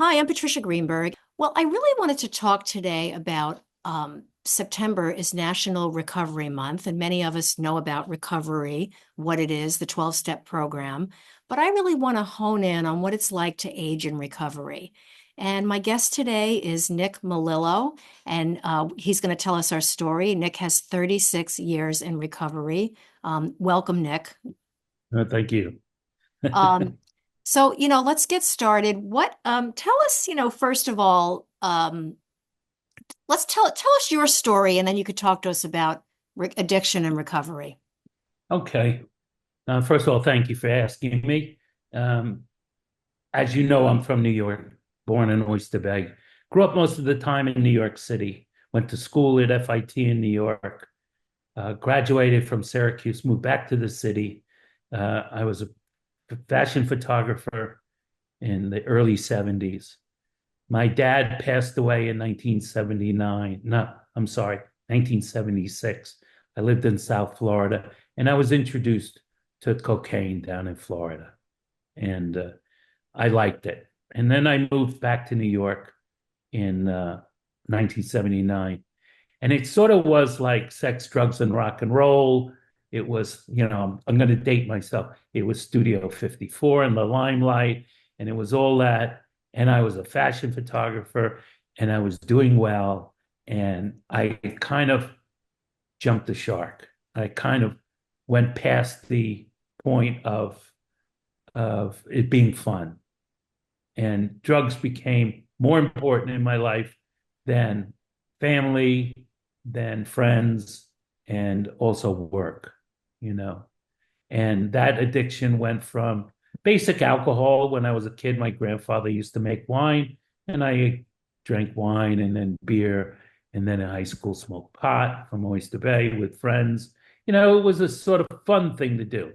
Hi, I'm Patricia Greenberg. Well, I really wanted to talk today about September is National Recovery Month, and many of us know about recovery, what it is, the 12-step program. But I really want to hone in on what it's like to age in recovery. And my guest today is Nick Melillo, and he's going to tell us our story. Nick has 36 years in recovery. Welcome, Nick. Thank you. Um, so, let's get started. Tell us, first of all, let's tell us your story, and then you could talk to us about addiction and recovery. Okay. First of all, thank you for asking me. Um, as you know, I'm from New York, born in Oyster Bay. Grew up most of the time in New York City. Went to school at FIT in New York. Graduated from Syracuse, moved back to the city. I was a fashion photographer in the early 70s. My dad passed away in 1979. No, I'm sorry, 1976. I lived in South Florida and I was introduced to cocaine down in Florida. And I liked it. And then I moved back to New York in 1979. And it sort of was like sex, drugs, and rock and roll. It was, I'm going to date myself. It was Studio 54 in the limelight, and it was all that. And I was a fashion photographer, and I was doing well. And I kind of jumped the shark. I kind of went past the point of it being fun. And drugs became more important in my life than family, than friends, and also work, you know. And that addiction went from basic alcohol. When I was a kid, my grandfather used to make wine, and I drank wine and then beer. And then in high school, smoked pot from Oyster Bay with friends. It was a sort of fun thing to do.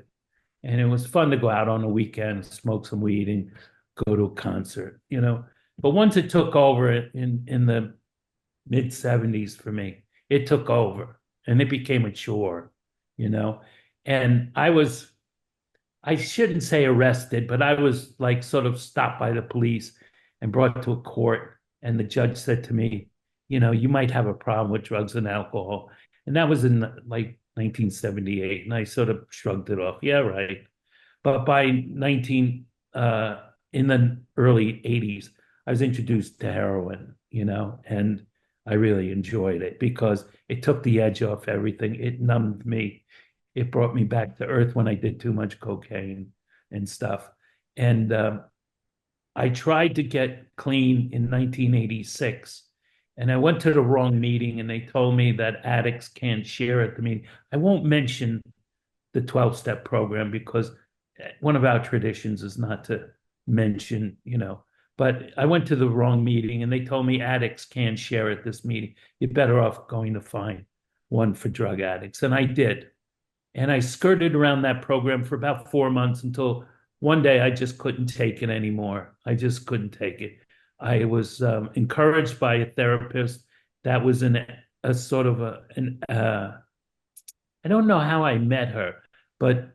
And it was fun to go out on the weekend, smoke some weed, and go to a concert. But once it took over in the mid 70s for me, it took over and it became a chore, you know. And I shouldn't say arrested, but I was like sort of stopped by the police and brought to a court. And the judge said to me, you might have a problem with drugs and alcohol. And that was in like 1978. And I sort of shrugged it off. Yeah, right. But by 19, in the early 80s, I was introduced to heroin, and I really enjoyed it because it took the edge off everything. It numbed me. It brought me back to earth when I did too much cocaine and stuff. And I tried to get clean in 1986. And I went to the wrong meeting and they told me that addicts can't share at the meeting. I won't mention the 12-step program because one of our traditions is not to mention. But I went to the wrong meeting and they told me addicts can't share at this meeting. You're better off going to find one for drug addicts. And I did. And I skirted around that program for about 4 months until one day I just couldn't take it anymore. I just couldn't take it. I was encouraged by a therapist that was in a sort of I don't know how I met her, but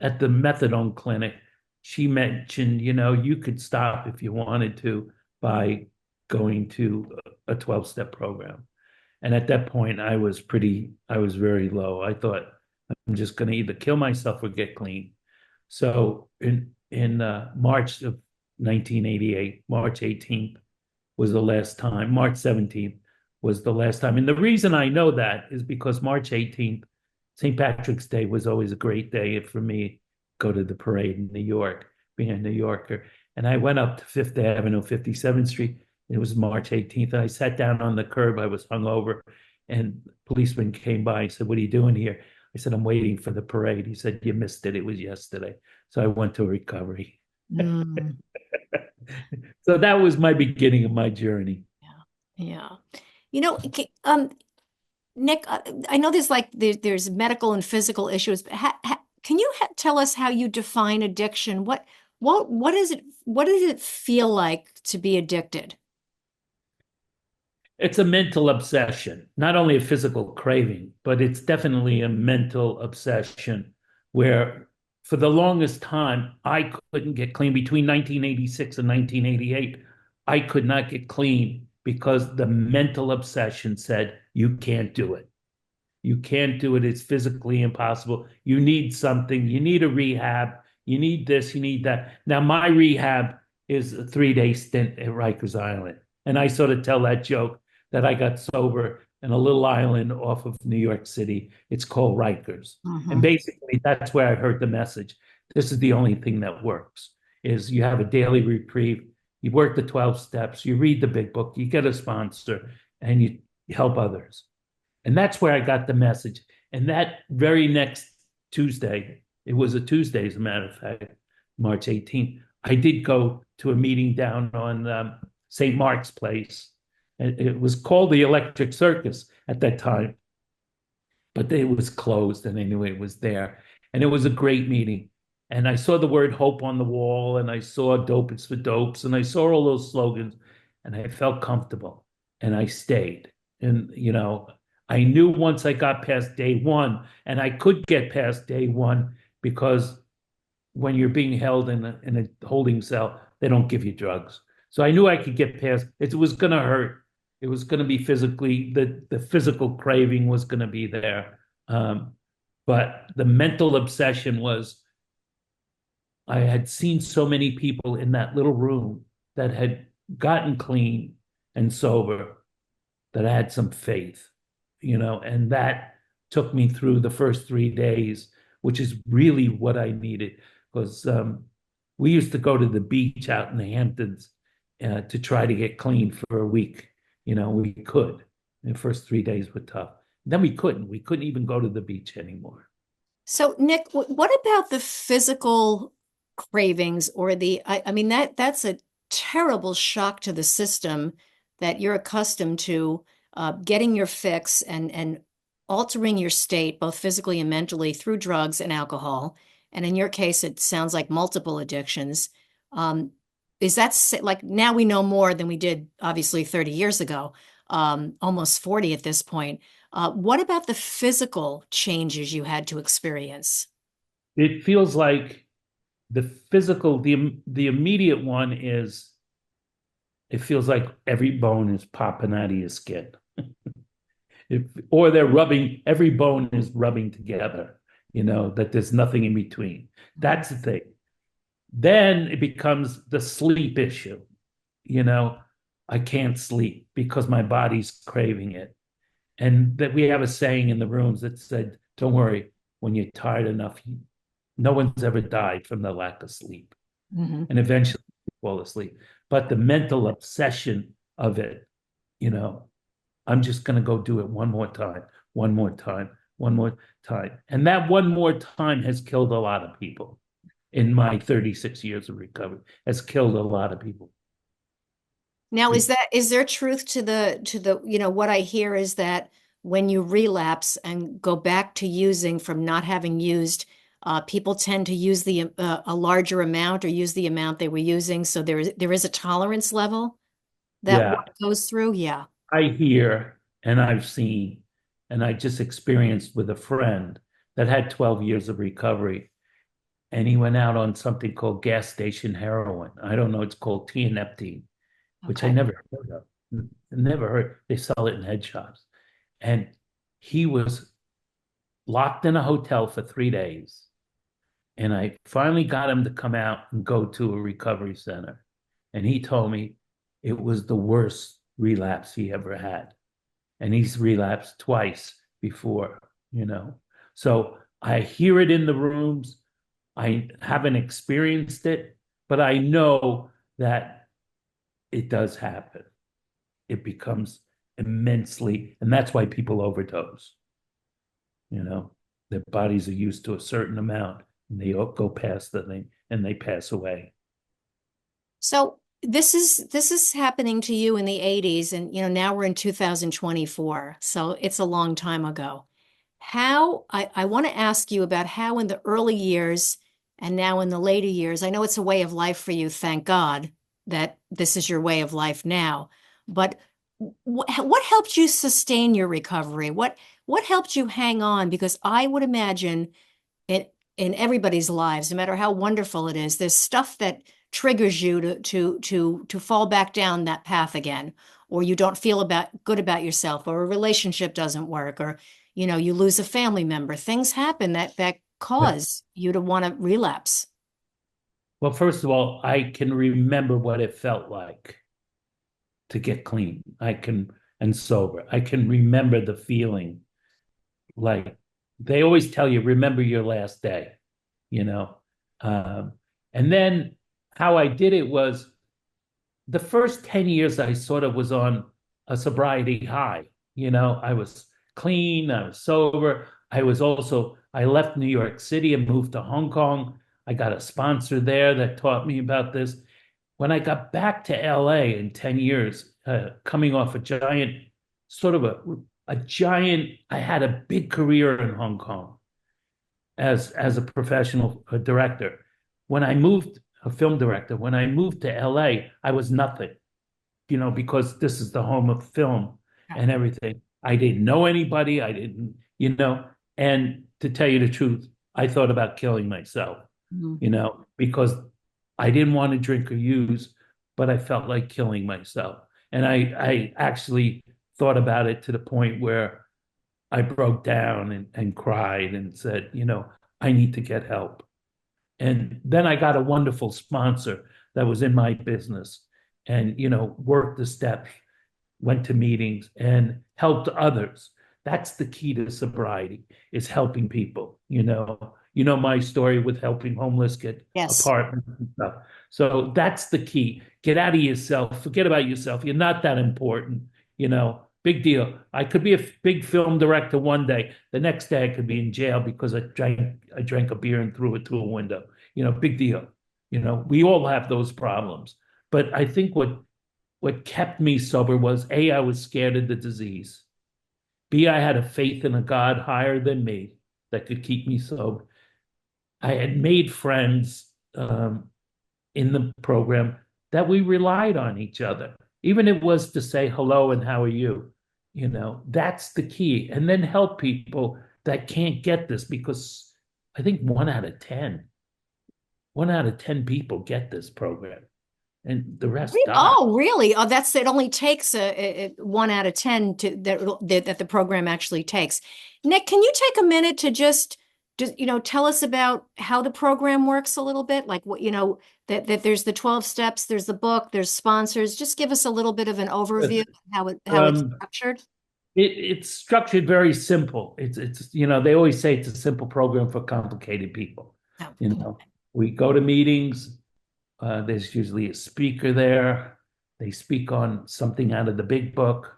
at the methadone clinic, she mentioned, you could stop if you wanted to by going to a 12-step program. And at that point, I was very low. I thought I'm just going to either kill myself or get clean. So in March of 1988, March 18th was the last time. March 17th was the last time. And the reason I know that is because March 18th, St. Patrick's Day was always a great day for me. Go to the parade in New York, being a New Yorker. And I went up to Fifth Avenue, 57th Street. It was March 18th. And I sat down on the curb. I was hungover. And policeman came by and said, "What are you doing here?" I said, "I'm waiting for the parade." He said, "You missed it. It was yesterday." So I went to recovery. Mm, So that was my beginning of my journey. yeah, yeah. Nick, I know there's medical and physical issues, but can you tell us how you define addiction? What is it? What does it feel like to be addicted? It's a mental obsession, not only a physical craving, but it's definitely a mental obsession where for the longest time, I couldn't get clean between 1986 and 1988. I could not get clean because the mental obsession said, you can't do it. You can't do it. It's physically impossible. You need something. You need a rehab. You need this. You need that. Now, my rehab is a 3 day stint at Rikers Island. And I sort of tell that joke that I got sober in a little island off of New York City. It's called Rikers. And Hmm. basically, that's where I heard the message. This is the only thing that works is you have a daily reprieve. You work the 12 steps. You read the big book. You get a sponsor and you help others. And that's where I got the message. And that very next Tuesday, it was a Tuesday, as a matter of fact, March 18th, I did go to a meeting down on St. Mark's Place. It was called the Electric Circus at that time, but it was closed. And anyway, it was there. And it was a great meeting. And I saw the word hope on the wall, and I saw dope is for dopes, and I saw all those slogans, and I felt comfortable, and I stayed. And, I knew once I got past day one, and I could get past day one because when you're being held in a holding cell, they don't give you drugs. So I knew I could get past it. It was going to hurt. It was going to be physically, the physical craving was going to be there. But the mental obsession was I had seen so many people in that little room that had gotten clean and sober that I had some faith, and that took me through the first 3 days, which is really what I needed. Because we used to go to the beach out in the Hamptons to try to get clean for a week. We could. The first 3 days were tough. Then we couldn't. We couldn't even go to the beach anymore. So, Nick, what about the physical cravings or I mean, that's a terrible shock to the system that you're accustomed to getting your fix and altering your state, both physically and mentally, through drugs and alcohol. And in your case, it sounds like multiple addictions. Um, is that like now we know more than we did, obviously, 30 years ago, almost 40 at this point. What about the physical changes you had to experience? It feels like the physical, the immediate one is it feels like every bone is popping out of your skin. Or they're rubbing, every bone is rubbing together, that there's nothing in between. That's the thing. Then it becomes the sleep issue. You know, I can't sleep because my body's craving it. And that we have a saying in the rooms that said, don't worry, when you're tired enough, no one's ever died from the lack of sleep. Mhm. And eventually you fall asleep. But the mental obsession of it, you know, I'm just going to go do it one more time, one more time, one more time. And that one more time has killed a lot of people in my 36 years of recovery, has killed a lot of people. Now, is there truth to what I hear is that when you relapse and go back to using from not having used, people tend to use a larger amount or use the amount they were using. So there is a tolerance level that one Yeah, goes through. Yeah. I hear and I've seen, and I just experienced with a friend that had 12 years of recovery. And he went out on something called gas station heroin. I don't know, it's called tianeptine, which I Okay. never heard of. Never heard. They sell it in head shops. And he was locked in a hotel for 3 days. And I finally got him to come out and go to a recovery center. And he told me it was the worst relapse he ever had. And he's relapsed twice before. So I hear it in the rooms. I haven't experienced it, but I know that it does happen. It becomes immensely, and that's why people overdose. Their bodies are used to a certain amount, and they go past the thing, and they pass away. So this is happening to you in the 80s, and now we're in 2024, so it's a long time ago. How I want to ask you about how in the early years and now in the later years, I know it's a way of life for you, thank God that this is your way of life now, but what helped you sustain your recovery? What helped you hang on? Because I would imagine it. in everybody's lives, no matter how wonderful it is, there's stuff that triggers you to fall back down that path again, or you don't feel good about yourself, or a relationship doesn't work, or you lose a family member. Things happen that cause you to want to relapse. Well, first of all, I can remember what it felt like to get clean. And sober. I can remember the feeling. Like they always tell you, remember your last day, you know. Um, and then how I did it was the first 10 years I sort of was on a sobriety high. I was clean, I was sober. I left New York City and moved to Hong Kong. I got a sponsor there that taught me about this. When I got back to LA in 10 years, coming off a giant, sort of a giant, I had a big career in Hong Kong as a professional director. When I moved, a film director, when I moved to LA, I was nothing, because this is the home of film and everything. I didn't know anybody. I didn't, and to tell you the truth, I thought about killing myself, Mhm. because I didn't want to drink or use, but I felt like killing myself. And I actually thought about it to the point where I broke down and cried and said, I need to get help. And then I got a wonderful sponsor that was in my business and, worked the steps, went to meetings and helped others. That's the key to sobriety is helping people. My story with helping homeless get Yes. apartments and stuff. So that's the key. Get out of yourself. Forget about yourself. You're not that important. Big deal. I could be a big film director one day. The next day I could be in jail because I drank a beer and threw it through a window. Big deal. We all have those problems. But I think what kept me sober was A, I was scared of the disease. B, I had a faith in a God higher than me that could keep me sober. I had made friends in the program that we relied on each other. Even it was to say hello and how are you? That's the key. And then help people that can't get this because I think 1 out of 10 people get this program and the rest die. Oh, really? Oh, it only takes a 1 out of 10 that the program actually takes. Nick, can you take a minute to just tell us about how the program works a little bit? Like that there's the 12 steps, there's the book, there's sponsors. Just give us a little bit of an overview of how it's Um, structured. it's structured very simple. They always say it's a simple program for complicated people. Oh, You know, we go to meetings. There's usually a speaker there. They speak on something out of the big book.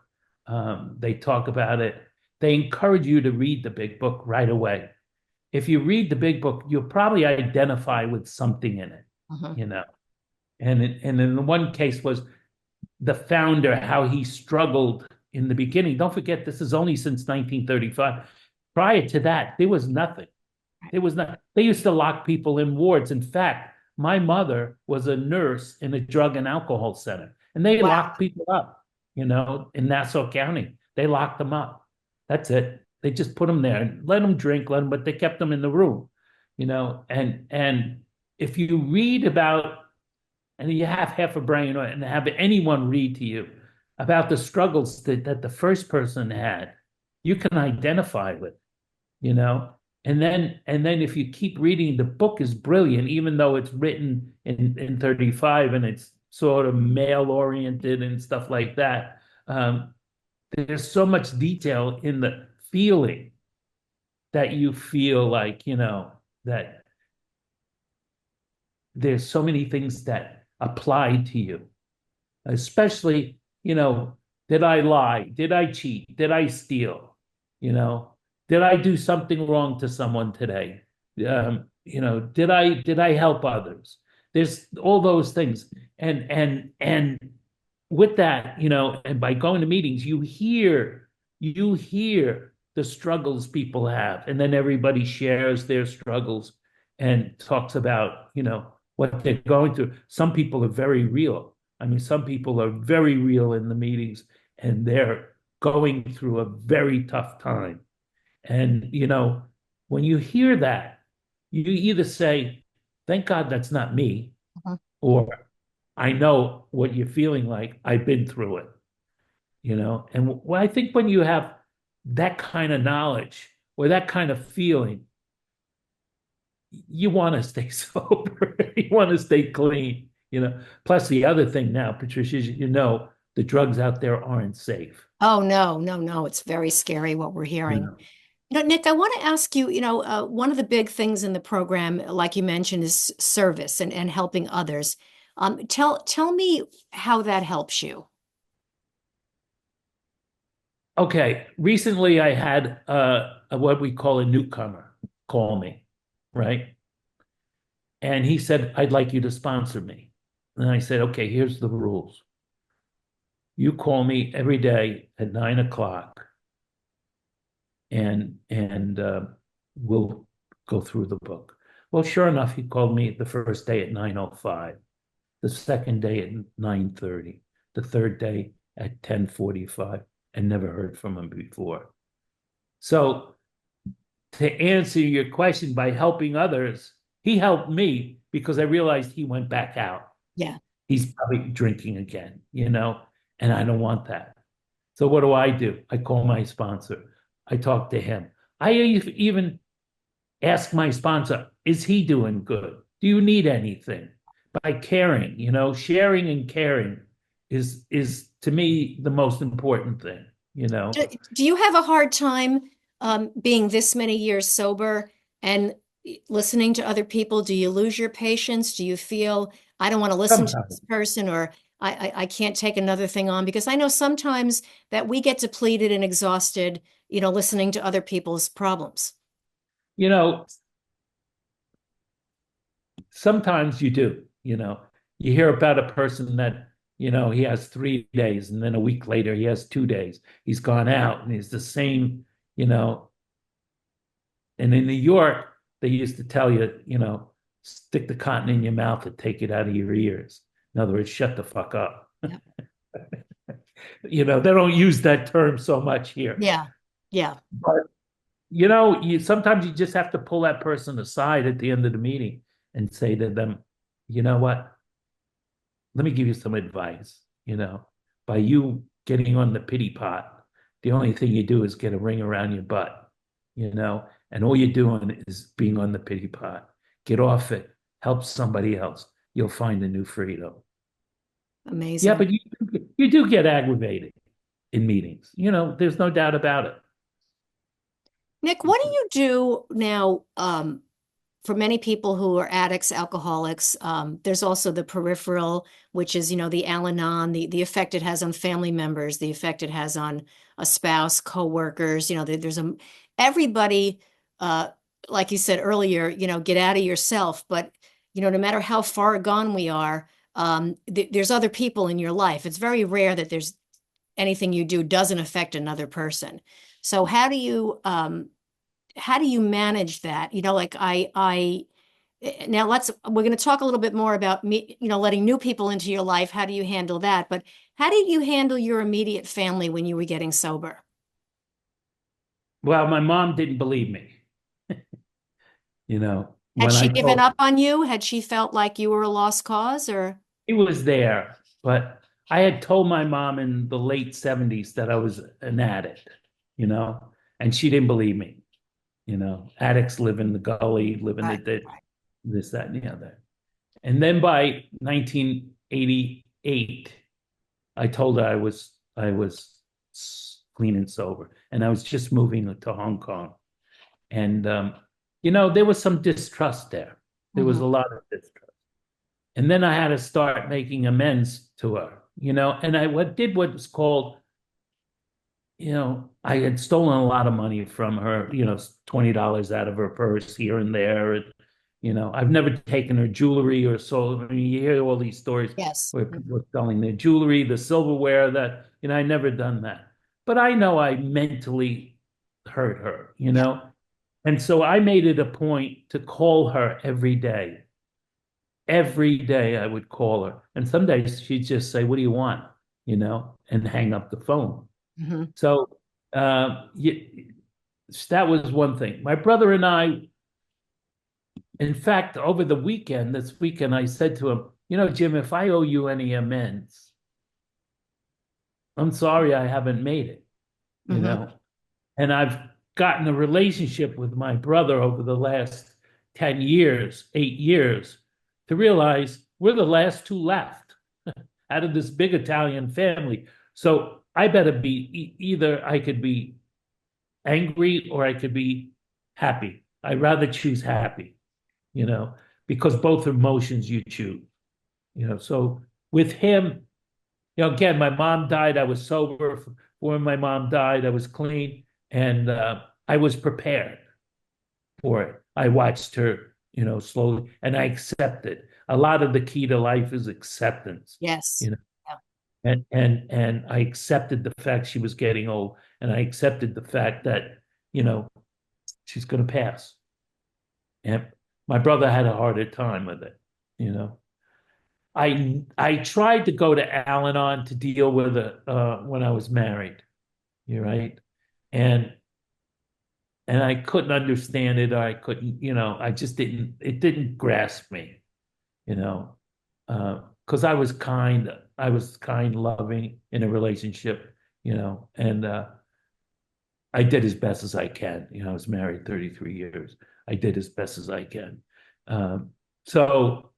They talk about it. They encourage you to read the big book right away. If you read the big book, you'll probably identify with something in it, mhm. you know. And in the one case was the founder, how he struggled in the beginning. Don't forget, this is only since 1935. Prior to that, there was nothing. There was not. They used to lock people in wards. In fact, my mother was a nurse in a drug and alcohol center, and they Wow. locked people up. In Nassau County, they locked them up. That's it. They just put them there and let them drink, but they kept them in the room. And if you read about, and you have half a brain, and have anyone read to you about the struggles that the first person had, you can identify with, you know. And then if you keep reading, the book is brilliant, even though it's written in 35 and it's sort of male oriented and stuff like that. There's so much detail in the feeling that you feel like, that there's so many things that apply to you, especially, did I lie? Did I cheat? Did I steal? You know, did I do something wrong to someone today? Did I help others? There's all those things. And with that, and by going to meetings, you hear the struggles people have, and then everybody shares their struggles and talks about, what they're going through. Some people are very real. I mean, some people are very real in the meetings and they're going through a very tough time. And, when you hear that, You either say, thank God that's not me, Mhm. or I know what you're feeling like. I've been through it, And I think when you have that kind of knowledge or that kind of feeling, you want to stay sober. You want to stay clean. Plus, the other thing now, Patricia, is the drugs out there aren't safe. Oh, no, no, no. It's very scary what we're You hearing. know. Nick, I want to ask you, one of the big things in the program, like you mentioned, is service and helping others. Tell me how that helps you. Okay, recently I had what we call a newcomer call me, right? And he said, I'd like you to sponsor me. And I said, okay, here's the rules. You call me every day at 9 o'clock and we'll go through the book. Well, sure enough, he called me the first day at 9:05, the second day at 9:30, the third day at 10:45, and never heard from him before. So to answer your question by helping others, he helped me because I realized he went back out. Yeah. He's probably drinking again, and I don't want that. So what do? I call my sponsor. I talk to him. I even ask my sponsor, is he doing good? Do you need anything? By caring, sharing and caring is to me the most important thing. Do you have a hard time being this many years sober and listening to other people? Do you lose your patience? Do you feel I don't want to listen to Sometimes. this person or I can't take another thing on? Because I know sometimes that we get depleted and exhausted, listening to other people's problems. You know, sometimes you do. You hear about a person that, he has 3 days and then a week later he has 2 days. He's gone out and he's the same. And in New York, they used to tell you, stick the cotton in your mouth and take it out of your ears. In other words, shut the fuck up. Yeah. They don't use that term so much here. Yeah. Yeah. But sometimes you just have to pull that person aside at the end of the meeting and say to them, you know what? Let me give you some advice. By you getting on the pity pot, the only thing you do is get a ring around your butt, and all you're doing is being on the pity pot. Get off it, help somebody else. You'll find a new freedom. Yeah, Amazing. but you do get aggravated in meetings. There's no doubt about it. Nick, what do you do now? For many people who are addicts, alcoholics, there's also the peripheral, which is, the Al-Anon, the effect it has on family members, the effect it has on a spouse, coworkers. There's everybody, uh, like you said earlier, get out of yourself. But, no matter how far gone we are, there's other people in your life. It's very rare that there's anything you do doesn't affect another person. So how do you manage that? Like now we're going to talk a little bit more about me, letting new people into your life. How do you handle that? But how did you handle your immediate family when you were getting sober? Well, my mom didn't believe me, Had when she I given told up on you? Had she felt like you were a lost cause or? he was there, but I had told my mom in the late 70s that I was an addict, you know, and she didn't believe me. Addicts live in the gully, live in the Right, ditch, right. this, that, and the other. And then by 1988, I told her I was clean and sober, and I was just moving to Hong Kong. And there was some distrust there. There was Hmm. a lot of distrust. And then I had to start making amends to her, and I what did what was called, I had stolen a lot of money from her, $20 out of her purse here and there. And I've never taken her jewelry or sold. I mean, you hear all these stories Yes. where people are selling their jewelry, the silverware I never done that. But I know I mentally hurt her, you Yeah. know? And so I made it a point to call her every day. Every day I would call her. And some days she'd just say, what do you want? And hang up the phone. Hmm. So that was one thing. My brother and I, In fact, over the weekend, this weekend, I said to him, you know, Jim, if I owe you any amends, I'm sorry I haven't made it, you Hmm. know. And I've gotten a relationship with my brother over the last 10 years, 8 years, to realize we're the last two left out of this big Italian family. So I better be either I could be angry or I could be happy. I'd rather choose happy, you know, because both emotions you choose, you know. So with him, you know, again, my mom died. I was sober. When my mom died, I was clean, and I was prepared for it. I watched her, you know, slowly, and I accepted. A lot of the key to life is acceptance, Yes. you know, Yeah. and I accepted the fact she was getting old, and I accepted the fact that, you know, she's going to pass. And my brother had a harder time with it, you know. I tried to go to Al-Anon to deal with it when I was married. You're right, and I couldn't understand it, or I couldn't, you know, I just didn't. It didn't grasp me, you know, because I was kind, loving in a relationship, you know, and I did as best as I can. You know, I was married 33 years. I did as best as I can. Um, so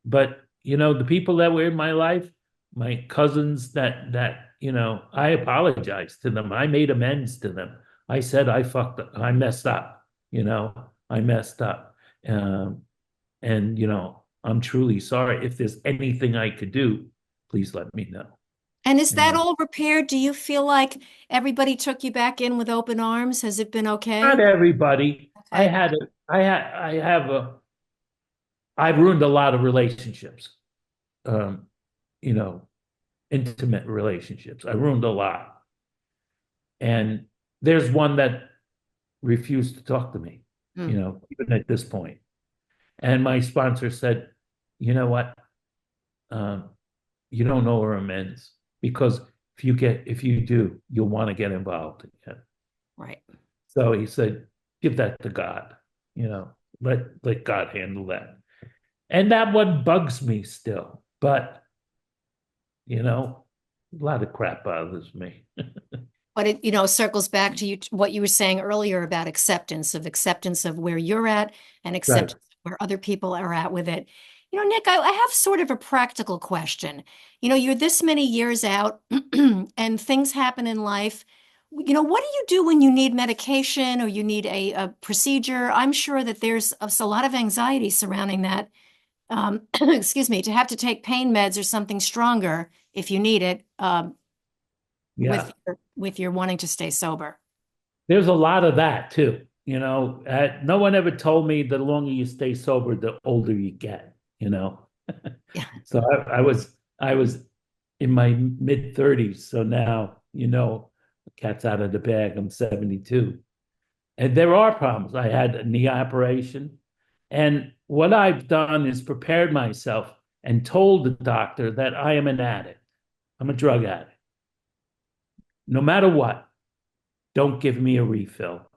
but you know, the people that were in my life, my cousins that you know, I apologized to them. I made amends to them. I said I fucked up. I messed up. You know, I messed up. Um, and you know, I'm truly sorry. If there's anything I could do, please let me know. And is You that know, all repaired? Do you feel like everybody took you back in with open arms? Has it been not okay? everybody. Okay. I have a I've ruined a lot of relationships. Um, you know, intimate relationships. I ruined a lot. And there's one that refused to talk to me, you Mm, know, even at this point. And my sponsor said, you know what? Um, you don't know her amends because if you do, you'll want to get involved again. right. So he said, give that to God, you know, let God handle that. And that one bugs me still, but you know, a lot of crap bothers me. But it, circles back to what you were saying earlier about acceptance of where you're at and Right. acceptance of where other people are at with it. Nick, I have sort of a practical question. You're this many years out and things happen in life. What do you do when you need medication or you need a procedure? I'm sure that there's a lot of anxiety surrounding that. Excuse me, to have to take pain meds or something stronger if you need it. With Yeah. with your wanting to stay sober. There's a lot of that too. You know, no one ever told me the longer you stay sober, the older you get, you know. Yeah. So I was in my mid 30s. So now, you know, the cat's out of the bag. I'm 72. And there are problems. I had a knee operation. And what I've done is prepared myself and told the doctor that I am an addict. I'm a drug addict. No matter what, don't give me a refill.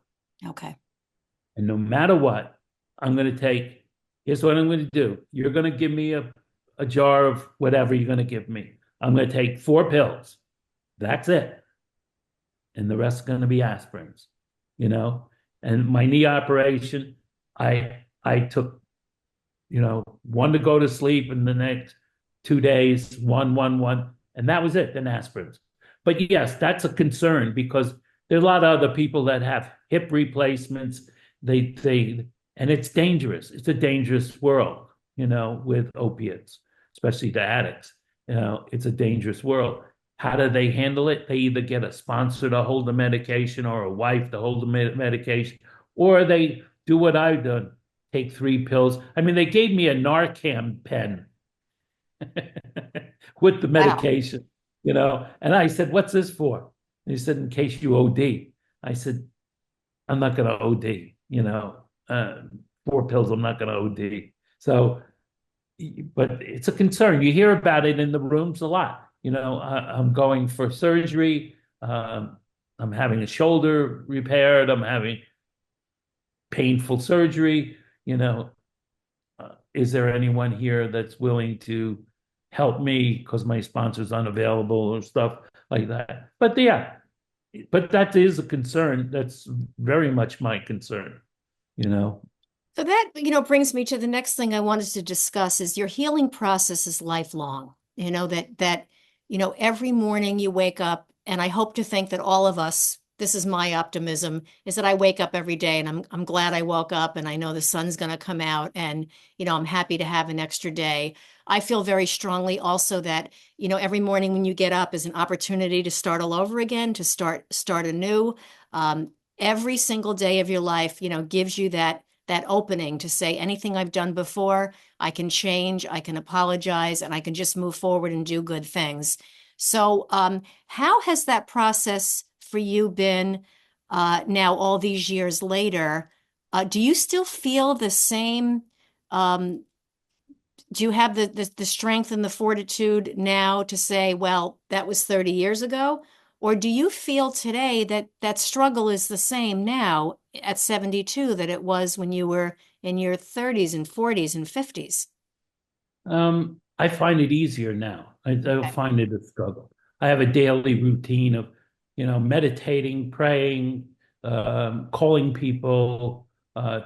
Okay. And no matter what, I'm going to take, here's what I'm going to do. You're going to give me a jar of whatever you're going to give me. I'm going to take 4 pills. That's it. And the rest is going to be aspirins, you know? And my knee operation, I took, you know, one to go to sleep and the next 2 days, one, and that was it, then aspirins. But yes, that's a concern because there are a lot of other people that have hip replacements. And it's dangerous. It's a dangerous world, you know, with opiates, especially to addicts. You know, it's a dangerous world. How do they handle it? They either get a sponsor to hold the medication or a wife to hold the medication, or they do what I've done, take 3 pills. I mean, they gave me a Narcan pen with the Wow. medication, you know. And I said, "What's this for?" And he said, "In case you OD." I said, "I'm not going to OD, you know. 4 pills, I'm not going to OD." So, but it's a concern. You hear about it in the rooms a lot. You know, I'm going for surgery. I'm having a shoulder repaired. I'm having painful surgery. you know, is there anyone here that's willing to help me because my sponsor's unavailable or stuff like that? But yeah, but that is a concern. That's very much my concern, you know. So that, brings me to the next thing I wanted to discuss is your healing process is lifelong. Every morning you wake up, and I hope to think that all of us, this is my optimism, is that I wake up every day and I'm glad I woke up and I know the sun's going to come out and, I'm happy to have an extra day. I feel very strongly also that, every morning when you get up is an opportunity to start all over again, to start anew. Every single day of your life, gives you that opening to say anything I've done before, I can change, I can apologize, and I can just move forward and do good things. So, how has that process for you been now, all these years later? Do you still feel the same? Um, do you have the strength and the fortitude now to say, well, that was 30 years ago? Or do you feel today that that struggle is the same now at 72 that it was when you were in your 30s and 40s and 50s? I find it easier now. I don't Okay. find it a struggle. I have a daily routine of, meditating, praying, calling people,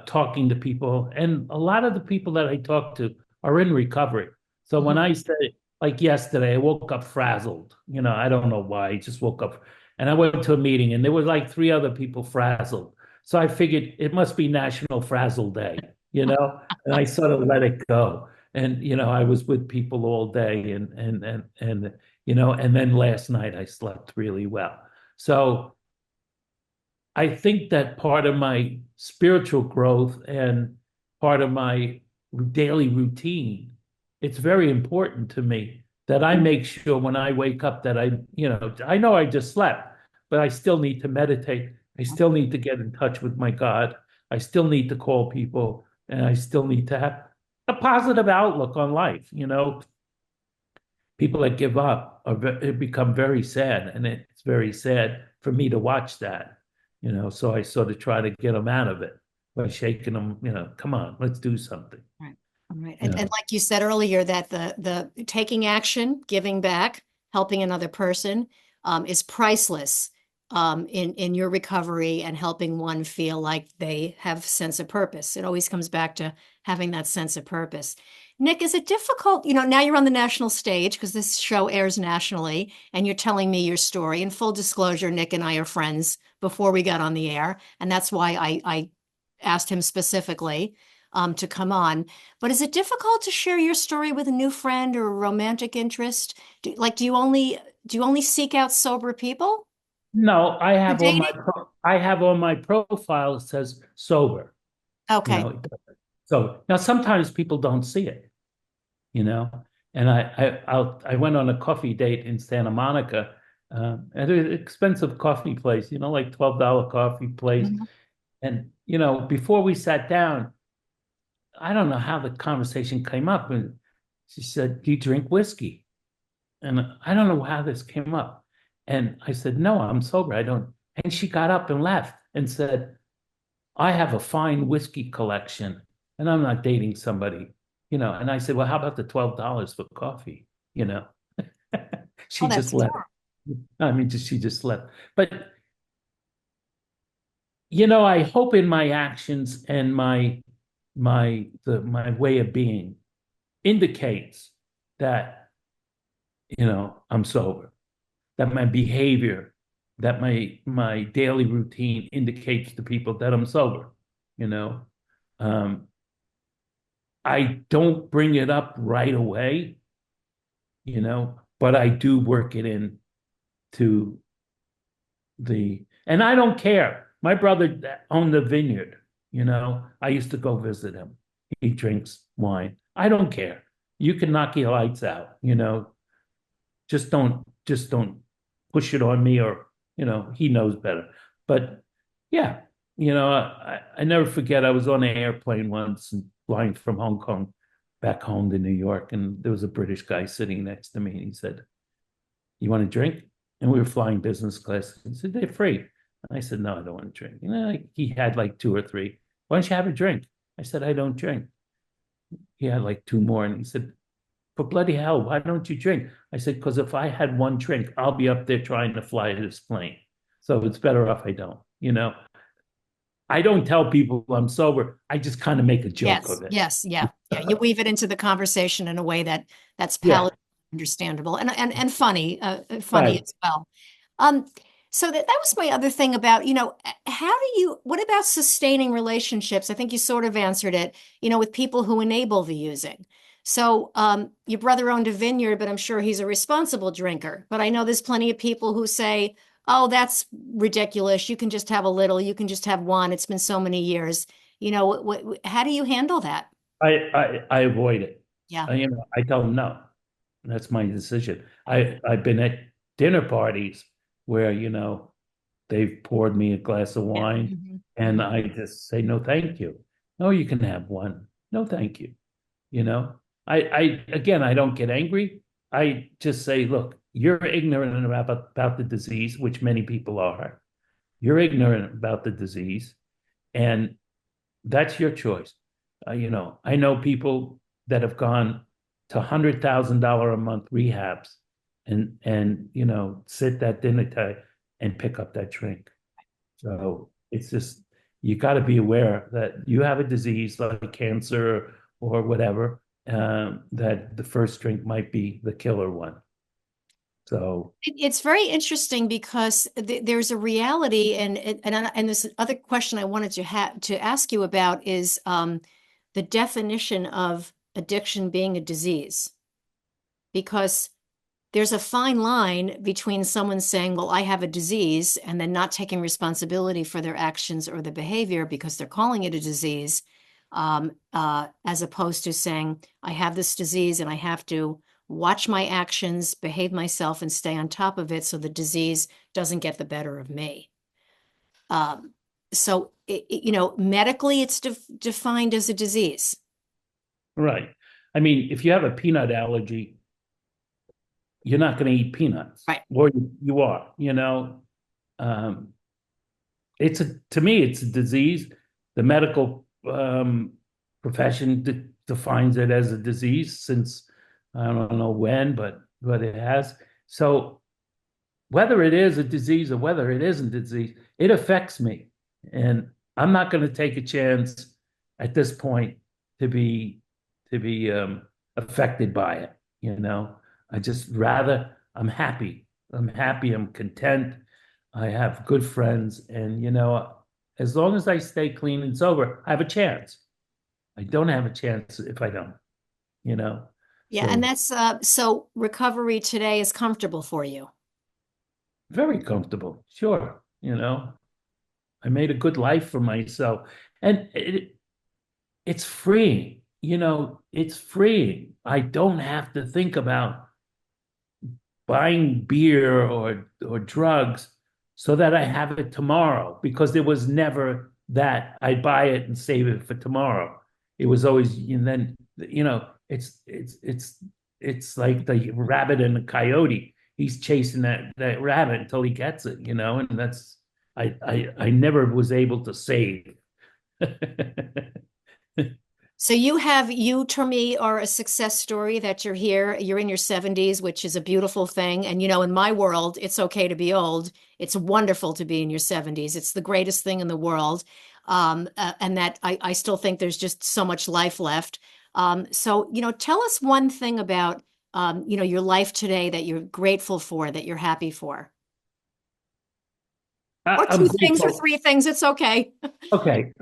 talking to people, and a lot of the people that I talk to are in recovery. So when Mhm. I say, like yesterday, I woke up frazzled. I don't know why. I just woke up, and I went to a meeting, and there were like three other people frazzled. So I figured it must be National Frazzle Day, and I sort of let it go. And I was with people all day, and then last night I slept really well. So I think that part of my spiritual growth and part of my daily routine, it's very important to me that I make sure when I wake up that I know I just slept, but I still need to meditate. I still need to get in touch with my God. I still need to call people, and I still need to have a positive outlook on life. People that give up become very sad, and it's very sad for me to watch that. So I sort of try to get them out of it by shaking them. Come on, let's do something. Right. All right. You And know, like you said earlier, that the taking action, giving back, helping another person is priceless in your recovery and helping one feel like they have sense of purpose. It always comes back to having that sense of purpose. Nick, is it difficult? Now you're on the national stage because this show airs nationally, and you're telling me your story. In full disclosure, Nick and I are friends before we got on the air, and that's why I asked him specifically to come on. But is it difficult to share your story with a new friend or a romantic interest? Do you only seek out sober people no, for dating? I have on my profile it says sober. You Okay. know, so now sometimes people don't see it. you know. And I went on a coffee date in Santa Monica at an expensive coffee place, like $12 coffee place. Mhm. And before we sat down, I don't know how the conversation came up, and she said, "Do you drink whiskey?" And I don't know how this came up. And I said, "No, I'm sober. I don't." And she got up and left and said, "I have a fine whiskey collection, and I'm not dating somebody." And I said, "Well, how about the $12 for coffee?" You know, Oh, she just that's left. adorable. I mean, she just left. But I hope in my actions and my way of being indicates that I'm sober, that my behavior, that my daily routine indicates to people that I'm sober. You know, um, I don't bring it up right away, but I do work it in to and I don't care. My brother owned a vineyard, I used to go visit him. He drinks wine. I don't care. You can knock your lights out, just don't push it on me, or he knows better. But yeah, I never forget I was on an airplane once and flying from Hong Kong back home to New York, and there was a British guy sitting next to me, and he said, "You want to drink?" And we were flying business class. He said, "They're free." And I said, "No, I don't want to drink." He had like two or three. "Why don't you have a drink?" I said, I don't drink. He had like two more, and he said, for bloody hell, why don't you drink? I said, because if I had one drink, I'll be up there trying to fly this plane. So it's better off I don't, you know. I don't tell people I'm sober. I just kind of make a joke Yes, of it. yes, yeah, yeah. You weave it into the conversation in a way that's Yeah, palatable, understandable, and funny, funny right. as well. Um, so that was my other thing about, how do you, what about sustaining relationships? I think you sort of answered it, with people who enable the using. So, your brother owned a vineyard, but I'm sure he's a responsible drinker. But I know there's plenty of people who say, oh, that's ridiculous. You can just have a little, you can just have one. It's been so many years. How do you handle that? I avoid it. Yeah. I tell them no. That's my decision. I've been at dinner parties where, they've poured me a glass of Yeah. wine and Mhm. I just say, no, thank you. No, you can have one. No, thank you. You know, I again, I don't get angry. I just say, look, you're ignorant about the disease, which many people are. You're ignorant about the disease, and that's your choice. I know people that have gone to $100,000 a month rehabs and sit that dinner table and pick up that drink. So it's just you got to be aware that you have a disease like cancer or whatever, that the first drink might be the killer one. So It's very interesting because there's a reality, and this other question I wanted to ask you about is the definition of addiction being a disease, because there's a fine line between someone saying, well, I have a disease, and then not taking responsibility for their actions or the behavior because they're calling it a disease, as opposed to saying, I have this disease and I have to watch my actions, behave myself, and stay on top of it so the disease doesn't get the better of me. Um, so, medically, it's defined as a disease. right. I mean, if you have a peanut allergy, you're not going to eat peanuts, Right. or you are. Um, to me, it's a disease. The medical profession defines it as a disease since I don't know when, but it has. So whether it is a disease or whether it isn't a disease, it affects me, and I'm not going to take a chance at this point to be affected by it. I just rather I'm happy. I'm happy. I'm content. I have good friends, and as long as I stay clean and sober, I have a chance. I don't have a chance if I don't. You know, Yeah, and so that's so recovery today is comfortable for you. very comfortable. Sure, I made a good life for myself, and it's free. It's free. I don't have to think about buying beer or drugs so that I have it tomorrow because there was never that I buy it and save it for tomorrow. It was always and then it's like the rabbit and the coyote. He's chasing that rabbit until he gets it, and that's I never was able to save. So you to me are a success story that you're here. You're in your 70s, which is a beautiful thing. And in my world, it's okay to be old. It's wonderful to be in your 70s. It's the greatest thing in the world. And that I still think there's just so much life left. So, tell us one thing about your life today that you're grateful for, that you're happy for. Or I'm two things or grateful. three things. It's okay. Okay,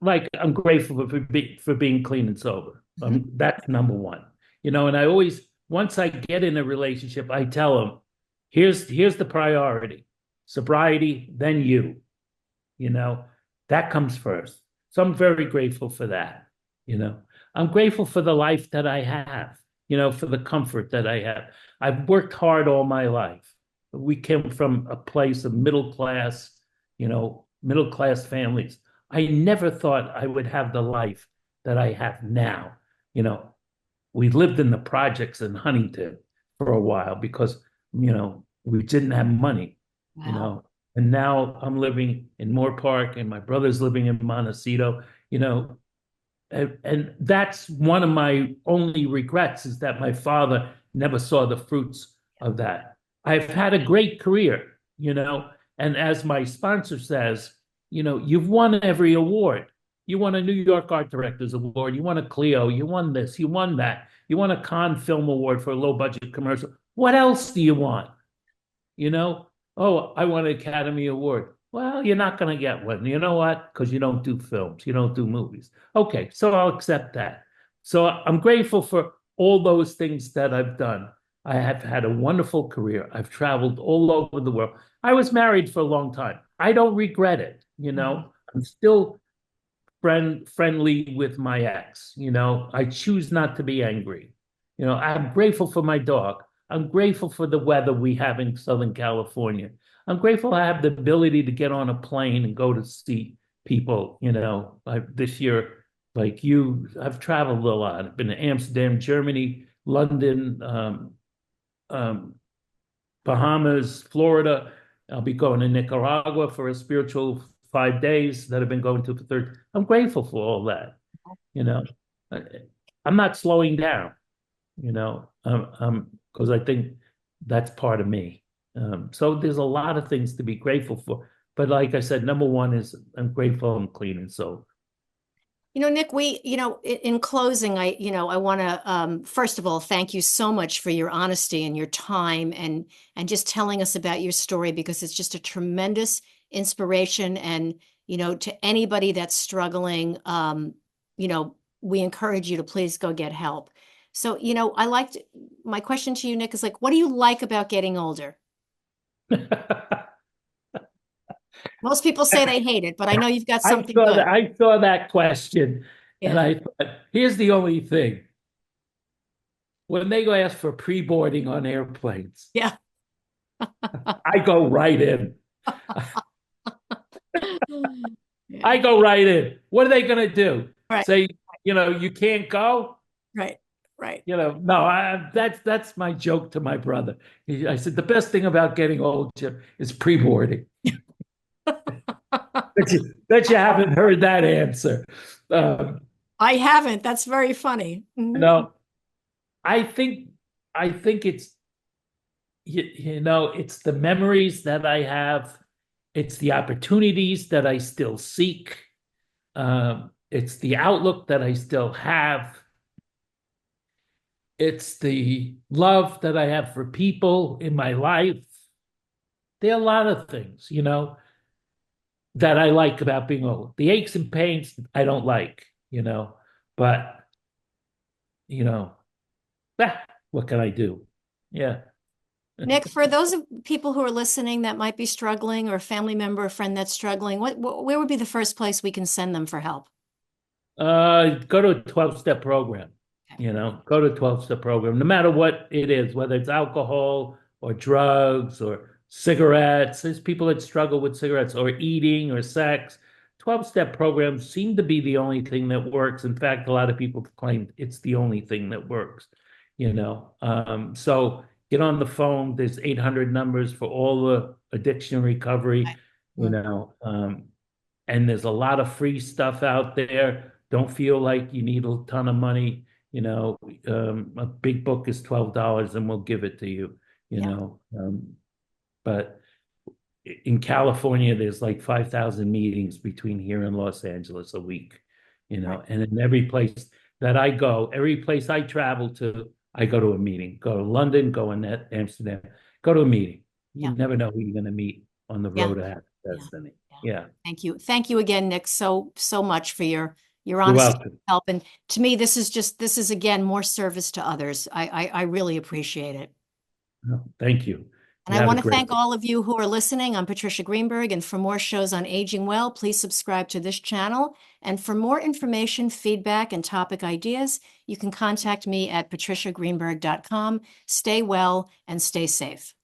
like I'm grateful for being clean and sober. Mhm. That's number one. And I always, once I get in a relationship, I tell them, here's the priority, sobriety, then you. You know, that comes first. So I'm very grateful for that. You know, I'm grateful for the life that I have. For the comfort that I have. I've worked hard all my life. We came from a place of middle class families. I never thought I would have the life that I have now. You know, we lived in the projects in Huntington for a while because, we didn't have money, you Wow. know, and now I'm living in Moore Park and my brother's living in Montecito. You know, And that's one of my only regrets is that my father never saw the fruits of that. I've had a great career, and as my sponsor says, you've won every award. You won a New York Art Directors Award, you won a Clio, you won this, you won that, you won a Cannes Film Award for a low budget commercial. What else do you want? You know, oh, I won an Academy Award. Well, you're not going to get one. You know what? Because you don't do films, you don't do movies. Okay, so I'll accept that. So I'm grateful for all those things that I've done. I have had a wonderful career. I've traveled all over the world. I was married for a long time. I don't regret it. I'm still friendly with my ex. I choose not to be angry. I'm grateful for my dog. I'm grateful for the weather we have in Southern California. I'm grateful I have the ability to get on a plane and go to see people. This year, like you, I've traveled a lot. I've been to Amsterdam, Germany, London, um, Bahamas, Florida. I'll be going to Nicaragua for a spiritual 5 days that I've been going to for 30. I'm grateful for all that. You know, I, I'm not slowing down, because I think that's part of me. So there's a lot of things to be grateful for. But like I said, number one is I'm grateful I'm clean and sober. Nick, in closing, I want to, first of all, thank you so much for your honesty and your time and just telling us about your story because it's just a tremendous inspiration. And, to anybody that's struggling, we encourage you to please go get help. So, my question to you, Nick, is like, what do you like about getting older? Most people say they hate it, but I know you've got I something saw that good. I saw that question and Yeah. I thought, here's the only thing. When they go ask for pre-boarding on airplanes, Yeah. I go right in. Yeah. I go right in. What are they going to do? Right. Say, you can't go? Right. Right. No, that's my joke to my brother. I said the best thing about getting old, Jim, is pre-boarding. Bet you haven't heard that answer. Um, I haven't. That's very funny. Mhm. no, I think it's it's the memories that I have, it's the opportunities that I still seek, it's the outlook that I still have, it's the love that I have for people in my life. There are a lot of things, that I like about being old. The aches and pains I don't like, but you know, what can I do? Yeah. Nick, for those of people who are listening that might be struggling or a family member or friend that's struggling, where would be the first place we can send them for help? Go to a 12-step program, Okay. go to a 12-step program, no matter what it is, whether it's alcohol or drugs or cigarettes. There's people that struggle with cigarettes or eating or sex. 12-step programs seem to be the only thing that works. In fact, a lot of people claim it's the only thing that works. So get on the phone. There's 800 numbers for all the addiction recovery, you Mhm. know. Um, and there's a lot of free stuff out there. Don't feel like you need a ton of money. A big book is $12 and we'll give it to you, you Yeah. know. But in California, there's like 5,000 meetings between here and Los Angeles a week, Right. and in every place that I go, every place I travel to, I go to a meeting. Go to London, go in Amsterdam, go to a meeting. You Yeah. never know who you're going to meet on the Yeah. road to Yeah. destiny. Yeah. Yeah, Thank you. Thank you again, Nick, so much for your you're honesty and welcome. help. And to me, this is again more service to others. I really appreciate it. No, thank you. And You I have a want to great thank all of you who are listening. I'm Patricia Greenberg, and for more shows on aging well, please subscribe to this channel. And for more information, feedback, and topic ideas, you can contact me at patriciagreenberg.com. Stay well and stay safe.